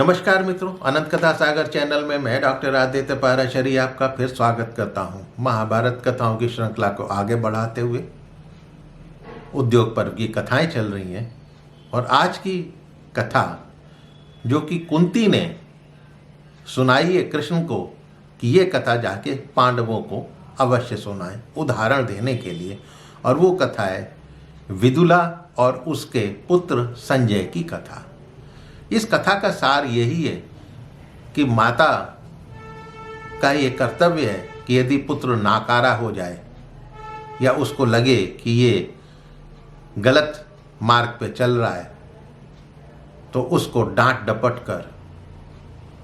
नमस्कार मित्रों, अनंत कथा सागर चैनल में मैं डॉक्टर आदित्य पाराशरी आपका फिर स्वागत करता हूं। महाभारत कथाओं की श्रृंखला को आगे बढ़ाते हुए उद्योग पर्व की कथाएं चल रही हैं और आज की कथा जो कि कुंती ने सुनाई है कृष्ण को कि ये कथा जाके पांडवों को अवश्य सुनाएं, उदाहरण देने के लिए। और वो कथा है विदुला और उसके पुत्र संजय की कथा। इस कथा का सार यही है कि माता का ये कर्तव्य है कि यदि पुत्र नाकारा हो जाए या उसको लगे कि ये गलत मार्ग पे चल रहा है तो उसको डांट डपट कर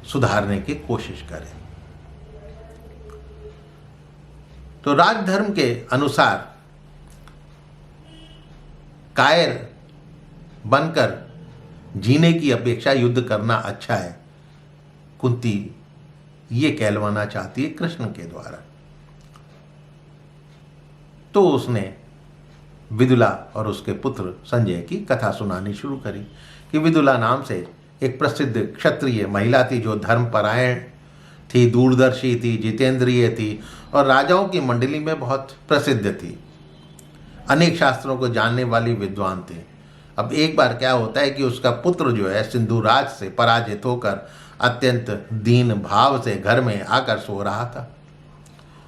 सुधारने की कोशिश करें। तो राजधर्म के अनुसार कायर बनकर जीने की अपेक्षा युद्ध करना अच्छा है, कुंती ये कहलवाना चाहती है कृष्ण के द्वारा। तो उसने विदुला और उसके पुत्र संजय की कथा सुनानी शुरू करी कि विदुला नाम से एक प्रसिद्ध क्षत्रिय महिला थी जो धर्मपरायण थी, दूरदर्शी थी, जितेंद्रिय थी और राजाओं की मंडली में बहुत प्रसिद्ध थी। अनेक शास्त्रों को जानने वाली विद्वान थे। अब एक बार क्या होता है कि उसका पुत्र जो है सिंधुराज से पराजित होकर अत्यंत दीन भाव से घर में आकर सो रहा था।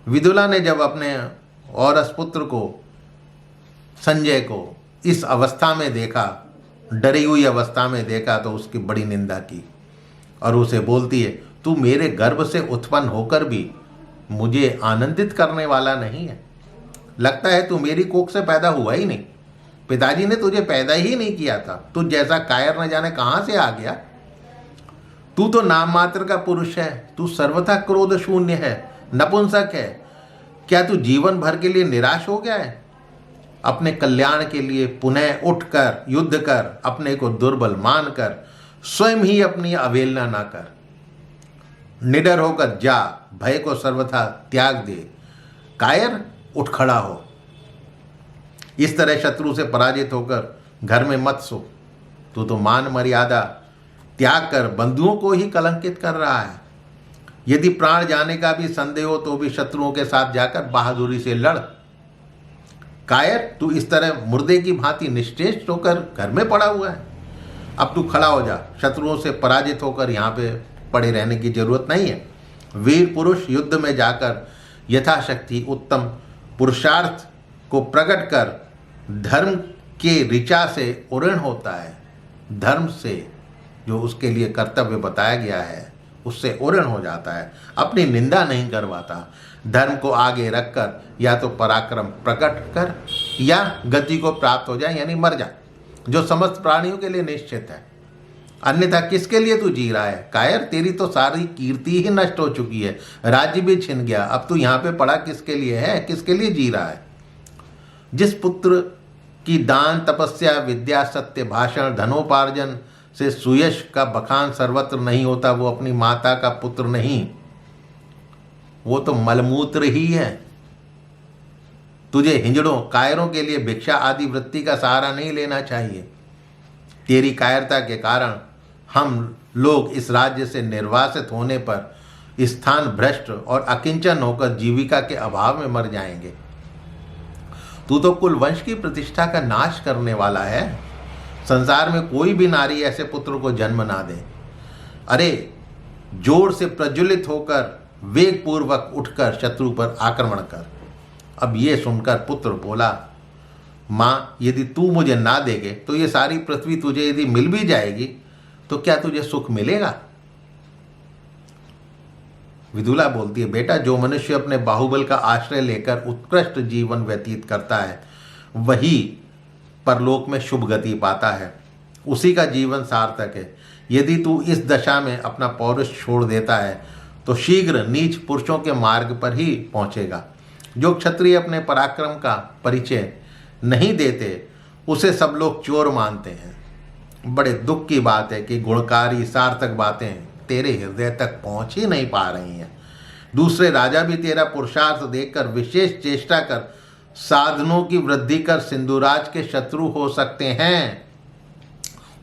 विदुला ने जब अपने औरस पुत्र को संजय को इस अवस्था में देखा, डरी हुई अवस्था में देखा, तो उसकी बड़ी निंदा की और उसे बोलती है, तू मेरे गर्भ से उत्पन्न होकर भी मुझे आनंदित करने वाला नहीं है। लगता है तू मेरी कोख से पैदा हुआ ही नहीं, पिताजी ने तुझे पैदा ही नहीं किया था। तू जैसा कायर न जाने कहां से आ गया। तू तो नाम मात्र का पुरुष है, तू सर्वथा क्रोध शून्य है, नपुंसक है। क्या तू जीवन भर के लिए निराश हो गया है? अपने कल्याण के लिए पुनः उठकर युद्ध कर, अपने को दुर्बल मानकर स्वयं ही अपनी अवहेलना ना कर। निडर होकर जा, भय को सर्वथा त्याग दे। कायर, उठ खड़ा हो। इस तरह शत्रु से पराजित होकर घर में मत सो। तू तो मान मर्यादा त्याग कर बंधुओं को ही कलंकित कर रहा है। यदि प्राण जाने का भी संदेह हो तो भी शत्रुओं के साथ जाकर बहादुरी से लड़। कायर, तू इस तरह मुर्दे की भांति निश्चेष्ट होकर घर में पड़ा हुआ है। अब तू खड़ा हो जा। शत्रुओं से पराजित होकर यहाँ पे पड़े रहने की जरूरत नहीं है। वीर पुरुष युद्ध में जाकर यथाशक्ति उत्तम पुरुषार्थ को प्रकट कर धर्म के ऋचा से उऋण होता है। धर्म से जो उसके लिए कर्तव्य बताया गया है उससे उऋण हो जाता है, अपनी निंदा नहीं करवाता। धर्म को आगे रखकर या तो पराक्रम प्रकट कर या गति को प्राप्त हो जाए, यानी मर जाए, जो समस्त प्राणियों के लिए निश्चित है। अन्यथा किसके लिए तू जी रहा है? कायर, तेरी तो सारी कीर्ति ही नष्ट हो चुकी है, राज्य भी छिन गया। अब तू यहाँ पे पड़ा किसके लिए है? किसके लिए जी रहा है? जिस पुत्र की दान, तपस्या, विद्या, सत्य भाषण, धनोपार्जन से सुयश का बखान सर्वत्र नहीं होता, वो अपनी माता का पुत्र नहीं, वो तो मलमूत्र ही है। तुझे हिंजड़ों कायरों के लिए भिक्षा आदि वृत्ति का सहारा नहीं लेना चाहिए। तेरी कायरता के कारण हम लोग इस राज्य से निर्वासित होने पर स्थान भ्रष्ट और अकिंचन होकर जीविका के अभाव में मर जाएंगे। तू तो कुल वंश की प्रतिष्ठा का नाश करने वाला है। संसार में कोई भी नारी ऐसे पुत्र को जन्म ना दे। अरे, जोर से प्रज्वलित होकर वेग पूर्वक उठकर शत्रु पर आक्रमण कर। अब ये सुनकर पुत्र बोला, माँ, यदि तू मुझे ना देगे तो ये सारी पृथ्वी तुझे यदि मिल भी जाएगी तो क्या तुझे सुख मिलेगा? विदुला बोलती है, बेटा, जो मनुष्य अपने बाहुबल का आश्रय लेकर उत्कृष्ट जीवन व्यतीत करता है वही परलोक में शुभ गति पाता है, उसी का जीवन सार्थक है। यदि तू इस दशा में अपना पौरुष छोड़ देता है तो शीघ्र नीच पुरुषों के मार्ग पर ही पहुंचेगा। जो क्षत्रिय अपने पराक्रम का परिचय नहीं देते उसे सब लोग चोर मानते हैं। बड़े दुख की बात है कि गुणकारी सार्थक बातें तेरे हृदय तक पहुंच ही नहीं पा रही हैं। दूसरे राजा भी तेरा पुरुषार्थ देखकर विशेष चेष्टा कर साधनों की वृद्धि कर सिंधुराज के शत्रु हो सकते हैं।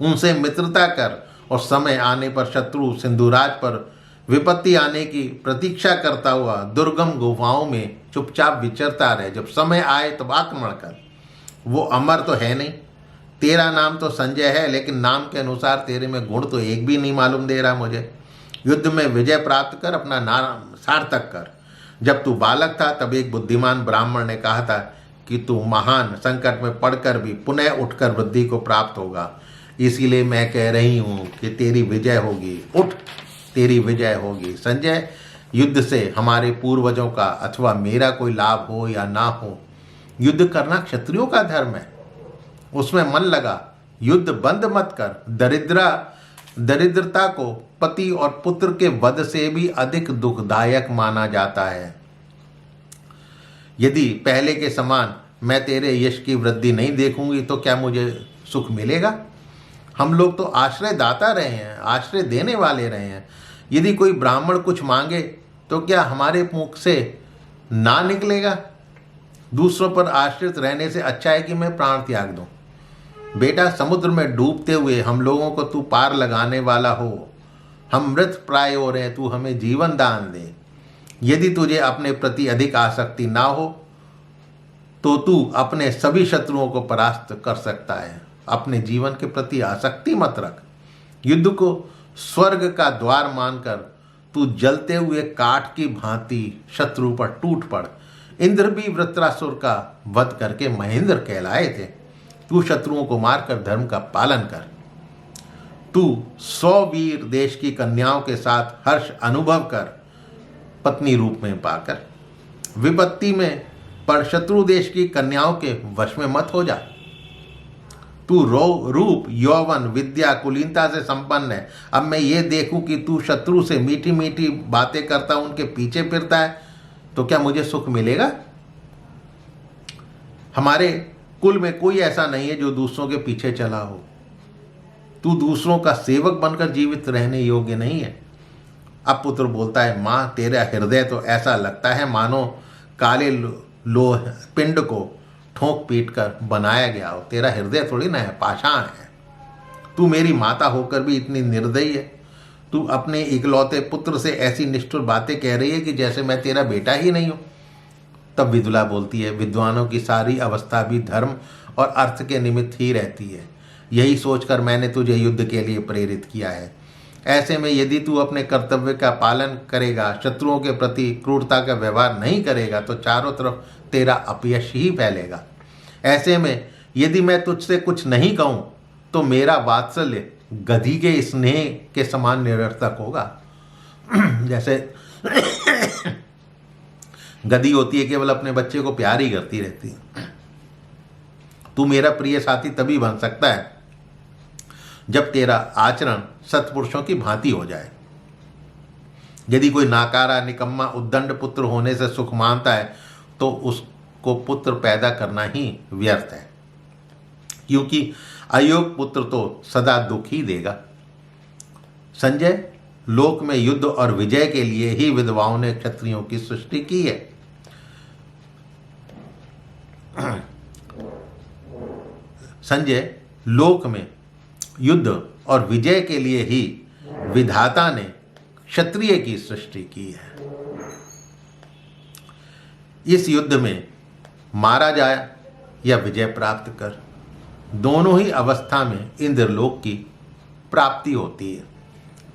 उनसे मित्रता कर और समय आने पर शत्रु सिंधुराज पर विपत्ति आने की प्रतीक्षा करता हुआ दुर्गम गुफाओं में चुपचाप विचरता रहे। जब समय आए तब आक्रमण कर। वो अमर तो है नहीं। तेरा नाम तो संजय है, लेकिन नाम के अनुसार तेरे में गुण तो एक भी नहीं मालूम दे रहा मुझे। युद्ध में विजय प्राप्त कर, अपना नाम सार्थक कर। जब तू बालक था तब एक बुद्धिमान ब्राह्मण ने कहा था कि तू महान संकट में पड़कर भी पुनः उठकर वृद्धि को प्राप्त होगा। इसीलिए मैं कह रही हूँ कि तेरी विजय होगी। उठ, तेरी विजय होगी। संजय, युद्ध से हमारे पूर्वजों का अथवा मेरा कोई लाभ हो या ना हो, युद्ध करना क्षत्रियों का धर्म है। उसमें मन लगा। युद्ध बंद मत कर। दरिद्रता को पति और पुत्र के वध से भी अधिक दुखदायक माना जाता है। यदि पहले के समान मैं तेरे यश की वृद्धि नहीं देखूंगी तो क्या मुझे सुख मिलेगा? हम लोग तो आश्रय दाता रहे हैं, आश्रय देने वाले रहे हैं। यदि कोई ब्राह्मण कुछ मांगे तो क्या हमारे मुख से ना निकलेगा? दूसरों पर आश्रित रहने से अच्छा है कि मैं प्राण त्याग दूं। बेटा, समुद्र में डूबते हुए हम लोगों को तू पार लगाने वाला हो। हम मृत प्राय हो रहे हैं, तू हमें जीवन दान दे। यदि तुझे अपने प्रति अधिक आसक्ति ना हो तो तू अपने सभी शत्रुओं को परास्त कर सकता है। अपने जीवन के प्रति आसक्ति मत रख। युद्ध को स्वर्ग का द्वार मानकर तू जलते हुए काठ की भांति शत्रु पर टूट पड़। इंद्र भी वृत्रासुर का वध करके महेंद्र कहलाए थे। तू शत्रुओं को मारकर धर्म का पालन कर। तू 100 वीर देश की कन्याओं के साथ हर्ष अनुभव कर, पत्नी रूप में पाकर। विपत्ति में पर शत्रु देश की कन्याओं के वश में मत हो जा। तू रूप, यौवन, विद्या, कुलीनता से संपन्न है। अब मैं ये देखूं कि तू शत्रु से मीठी मीठी बातें करता, उनके पीछे फिरता है, तो क्या मुझे सुख मिलेगा? हमारे कुल में कोई ऐसा नहीं है जो दूसरों के पीछे चला हो। तू दूसरों का सेवक बनकर जीवित रहने योग्य नहीं है। अब पुत्र बोलता है, माँ, तेरा हृदय तो ऐसा लगता है मानो काले लोह पिंड को ठोंक पीट कर बनाया गया हो। तेरा हृदय थोड़ी ना है, पाषाण है। तू मेरी माता होकर भी इतनी निर्दयी है। तू अपने इकलौते पुत्र से ऐसी निष्ठुर बातें कह रही है कि जैसे मैं तेरा बेटा ही नहीं हूँ। तब विदुला बोलती है, विद्वानों की सारी अवस्था भी धर्म और अर्थ के निमित्त ही रहती है। यही सोचकर मैंने तुझे युद्ध के लिए प्रेरित किया है। ऐसे में यदि तू अपने कर्तव्य का पालन करेगा, शत्रुओं के प्रति क्रूरता का व्यवहार नहीं करेगा, तो चारों तरफ तेरा अपयश ही फैलेगा। ऐसे में यदि मैं तुझसे कुछ नहीं कहूँ तो मेरा वात्सल्य गधी के स्नेह के समान निरर्थक होगा। जैसे गधी होती है, केवल अपने बच्चे को प्यार ही करती रहती है। तू मेरा प्रिय साथी तभी बन सकता है जब तेरा आचरण सत्पुरुषों की भांति हो जाए। यदि कोई नाकारा, निकम्मा, उद्दंड पुत्र होने से सुख मानता है तो उसको पुत्र पैदा करना ही व्यर्थ है, क्योंकि अयोग्य पुत्र तो सदा दुख ही देगा। संजय, लोक में युद्ध और विजय के लिए ही विधवाओं ने क्षत्रियों की सृष्टि की है। संजय, लोक में युद्ध और विजय के लिए ही विधाता ने क्षत्रिय की सृष्टि की है। इस युद्ध में मारा जाए या विजय प्राप्त कर, दोनों ही अवस्था में इंद्रलोक की प्राप्ति होती है।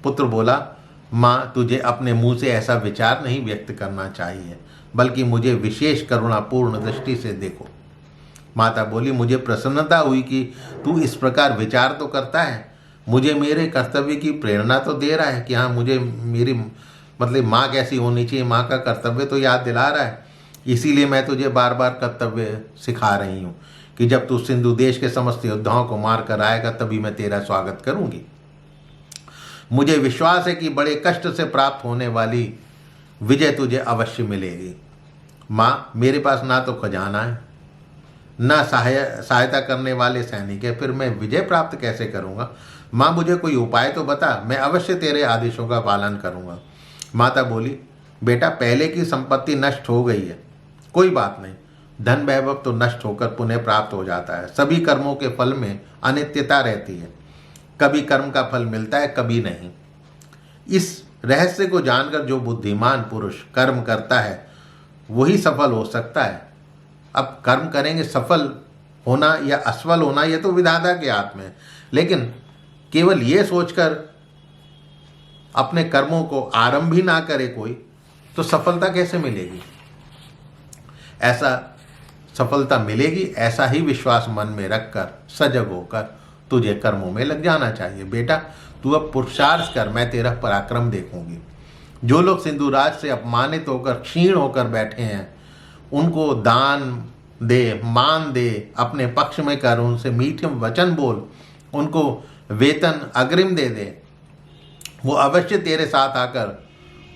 पुत्र बोला, माँ, तुझे अपने मुंह से ऐसा विचार नहीं व्यक्त करना चाहिए, बल्कि मुझे विशेष करुणापूर्ण दृष्टि से देखो। माता बोली, मुझे प्रसन्नता हुई कि तू इस प्रकार विचार तो करता है। मुझे मेरे कर्तव्य की प्रेरणा तो दे रहा है कि हाँ, मुझे मेरी मतलब माँ कैसी होनी चाहिए, माँ का कर्तव्य तो याद दिला रहा है। इसीलिए मैं तुझे बार बार कर्तव्य सिखा रही हूँ कि जब तू सिंधु देश के समस्त योद्धाओं को मार कर आएगा तभी मैं तेरा स्वागत करूँगी। मुझे विश्वास है कि बड़े कष्ट से प्राप्त होने वाली विजय तुझे अवश्य मिलेगी। माँ, मेरे पास ना तो खजाना है, ना सहायता करने वाले सैनिक है, फिर मैं विजय प्राप्त कैसे करूँगा? माँ, मुझे कोई उपाय तो बता, मैं अवश्य तेरे आदेशों का पालन करूँगा। माता बोली, बेटा, पहले की संपत्ति नष्ट हो गई है, कोई बात नहीं। धन वैभव तो नष्ट होकर पुनः प्राप्त हो जाता है। सभी कर्मों के फल में अनित्यता रहती है। कभी कर्म का फल मिलता है, कभी नहीं। इस रहस्य को जानकर जो बुद्धिमान पुरुष कर्म करता है वही सफल हो सकता है। अब कर्म करेंगे, सफल होना या असफल होना ये तो विधाता के हाथ में है, लेकिन केवल ये सोचकर अपने कर्मों को आरंभ ही ना करे कोई, तो सफलता कैसे मिलेगी? ऐसा सफलता मिलेगी, ऐसा ही विश्वास मन में रखकर सजग होकर तुझे कर्मों में लग जाना चाहिए। बेटा तू अब पुरुषार्थ कर, मैं तेरा पराक्रम देखूंगी। जो लोग सिंधुराज से अपमानित होकर क्षीण होकर बैठे हैं उनको दान दे, मान दे, अपने पक्ष में कर, उनसे मीठे वचन बोल, उनको वेतन अग्रिम दे दे। वो अवश्य तेरे साथ आकर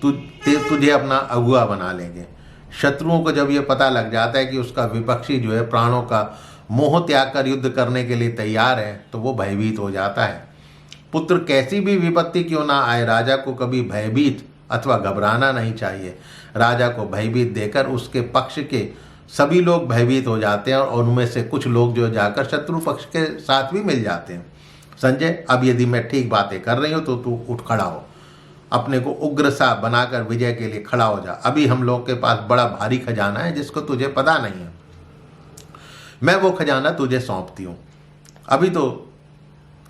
तुझे अपना अगुआ बना लेंगे। शत्रुओं को जब ये पता लग जाता है कि उसका विपक्षी जो है प्राणों का मोह त्याग कर युद्ध करने के लिए तैयार है, तो वो भयभीत हो जाता है। पुत्र कैसी भी विपत्ति क्यों ना आए, राजा को कभी भयभीत अथवा घबराना नहीं चाहिए। राजा को भयभीत देकर उसके पक्ष के सभी लोग भयभीत हो जाते हैं और उनमें से कुछ लोग जो जाकर शत्रु पक्ष के साथ भी मिल जाते हैं। संजय, अब यदि मैं ठीक बातें कर रही हूँ तो तू उठ खड़ा हो, अपने को उग्र सा बनाकर विजय के लिए खड़ा हो जा। अभी हम लोग के पास बड़ा भारी खजाना है जिसको तुझे पता नहीं है। मैं वो खजाना तुझे सौंपती हूँ। अभी तो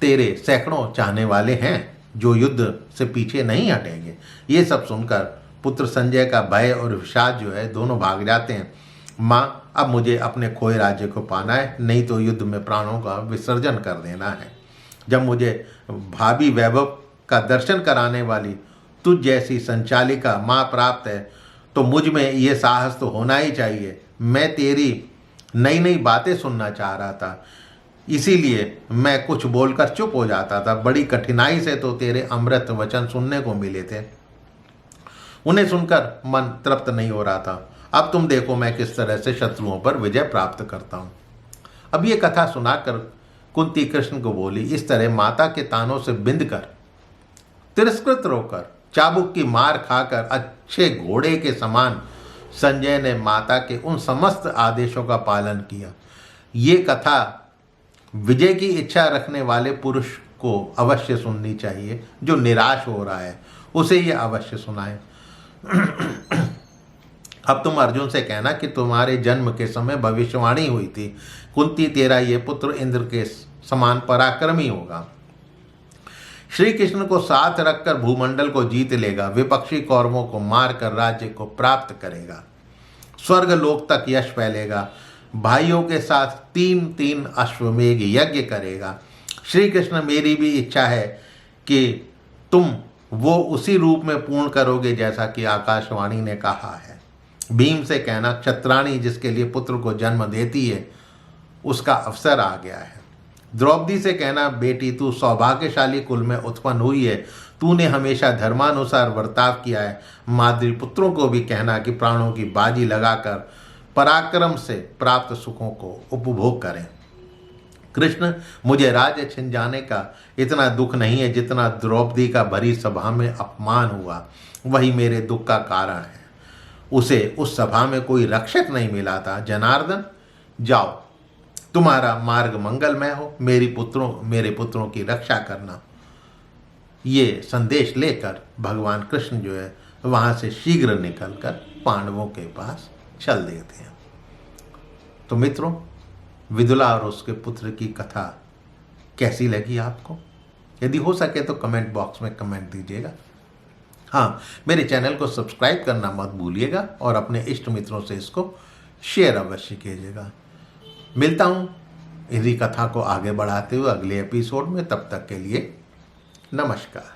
तेरे सैकड़ों चाहने वाले हैं जो युद्ध से पीछे नहीं हटेंगे। ये सब सुनकर पुत्र संजय का भय और विषाद जो है दोनों भाग जाते हैं। माँ, अब मुझे अपने खोए राज्य को पाना है, नहीं तो युद्ध में प्राणों का विसर्जन कर देना है। जब मुझे भावी वैभव का दर्शन कराने वाली तुझ जैसी संचालिका माँ प्राप्त है तो मुझ में ये साहस तो होना ही चाहिए। मैं तेरी नई नई बातें सुनना चाह रहा था, इसीलिए मैं कुछ बोलकर चुप हो जाता था। बड़ी कठिनाई से तो तेरे अमृत वचन सुनने को मिले थे, उन्हें सुनकर मन तृप्त नहीं हो रहा था। अब तुम देखो मैं किस तरह से शत्रुओं पर विजय प्राप्त करता हूँ। अब ये कथा सुनाकर कुंती कृष्ण को बोली, इस तरह माता के तानों से बिंद कर, तिरस्कृत रोकर, चाबुक की मार खाकर अच्छे घोड़े के समान संजय ने माता के उन समस्त आदेशों का पालन किया। ये कथा विजय की इच्छा रखने वाले पुरुष को अवश्य सुननी चाहिए। जो निराश हो रहा है उसे ये अवश्य सुनाए। अब तुम अर्जुन से कहना कि तुम्हारे जन्म के समय भविष्यवाणी हुई थी, कुंती तेरा ये पुत्र इंद्र के समान पराक्रमी होगा। श्री कृष्ण को साथ रखकर भूमंडल को जीत लेगा, विपक्षी कौरवों को मारकर राज्य को प्राप्त करेगा, स्वर्ग लोक तक यश फैलेगा, भाइयों के साथ 3 अश्वमेघ यज्ञ करेगा। श्री कृष्ण, मेरी भी इच्छा है कि तुम वो उसी रूप में पूर्ण करोगे जैसा कि आकाशवाणी ने कहा है। भीम से कहना, क्षत्राणी जिसके लिए पुत्र को जन्म देती है उसका अवसर आ गया है। द्रौपदी से कहना, बेटी तू सौभाग्यशाली कुल में उत्पन्न हुई है, तूने हमेशा धर्मानुसार बर्ताव किया है। माद्री पुत्रों को भी कहना कि प्राणों की बाजी लगाकर पराक्रम से प्राप्त सुखों को उपभोग करें। कृष्ण, मुझे राज्य छिन जाने का इतना दुख नहीं है जितना द्रौपदी का भरी सभा में अपमान हुआ, वही मेरे दुख का कारण है। उसे उस सभा में कोई रक्षक नहीं मिला था। जनार्दन, जाओ, तुम्हारा मार्ग मंगलमय हो, मेरे पुत्रों की रक्षा करना। ये संदेश लेकर भगवान कृष्ण जो है वहाँ से शीघ्र निकलकर पांडवों के पास चल देते हैं। तो मित्रों, विदुला और उसके पुत्र की कथा कैसी लगी आपको? यदि हो सके तो कमेंट बॉक्स में कमेंट दीजिएगा। हाँ, मेरे चैनल को सब्सक्राइब करना मत भूलिएगा और अपने इष्ट मित्रों से इसको शेयर अवश्य कीजिएगा। मिलता हूँ इसी कथा को आगे बढ़ाते हुए अगले एपिसोड में। तब तक के लिए नमस्कार।